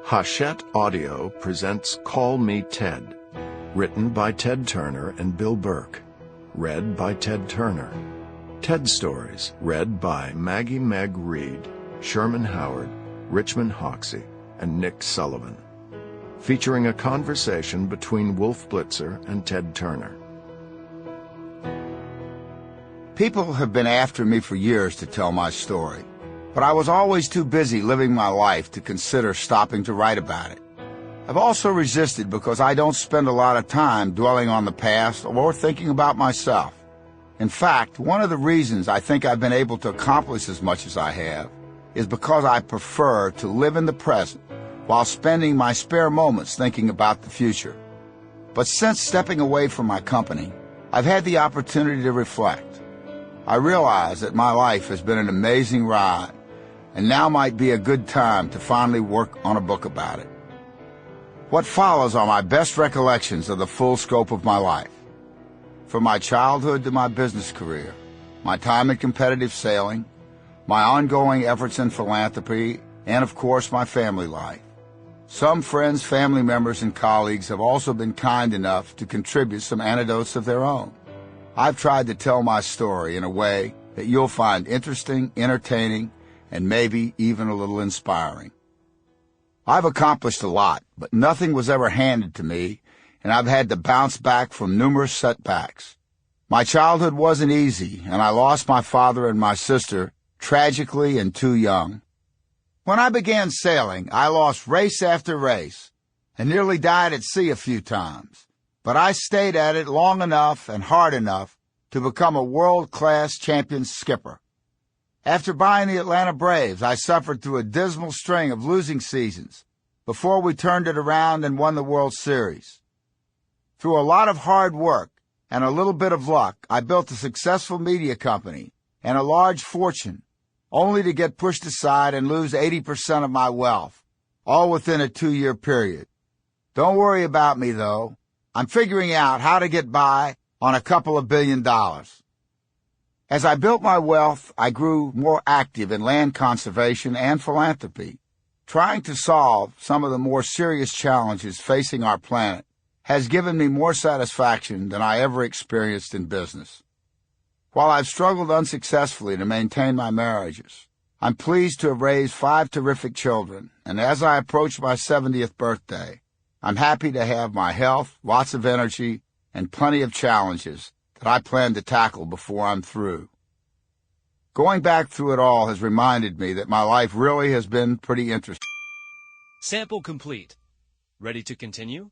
Hachette Audio presents Call Me Ted, written by Ted Turner and Bill Burke, read by Ted Turner. TED Stories, read by Maggie Meg Reed, Sherman Howard, Richmond Hoxie, and Nick Sullivan, featuring a conversation between Wolf Blitzer and Ted Turner. People have been after me for years to tell my story, but I was always too busy living my life to consider stopping to write about it. I've also resisted because I don't spend a lot of time dwelling on the past or thinking about myself. In fact, one of the reasons I think I've been able to accomplish as much as I have is because I prefer to live in the present while spending my spare moments thinking about the future. But since stepping away from my company, I've had the opportunity to reflect. I realize that my life has been an amazing ride, and now might be a good time to finally work on a book about it. What follows are my best recollections of the full scope of my life. From my childhood to my business career, my time in competitive sailing, my ongoing efforts in philanthropy, and of course my family life. Some friends, family members, and colleagues have also been kind enough to contribute some anecdotes of their own. I've tried to tell my story in a way that you'll find interesting, entertaining, and maybe even a little inspiring. I've accomplished a lot, but nothing was ever handed to me, and I've had to bounce back from numerous setbacks. My childhood wasn't easy, and I lost my father and my sister tragically and too young. When I began sailing, I lost race after race and nearly died at sea a few times, but I stayed at it long enough and hard enough to become a world-class champion skipper. After buying the Atlanta Braves, I suffered through a dismal string of losing seasons before we turned it around and won the World Series. Through a lot of hard work and a little bit of luck, I built a successful media company and a large fortune, only to get pushed aside and lose 80% of my wealth, all within a 2-year period. Don't worry about me, though. I'm figuring out how to get by on a couple of $1 billion. As I built my wealth, I grew more active in land conservation and philanthropy. Trying to solve some of the more serious challenges facing our planet has given me more satisfaction than I ever experienced in business. While I've struggled unsuccessfully to maintain my marriages, I'm pleased to have raised 5 terrific children, and as I approach my 70th birthday, I'm happy to have my health, lots of energy, and plenty of challenges that I plan to tackle before I'm through. Going back through it all has reminded me that my life really has been pretty interesting. Sample complete. Ready to continue?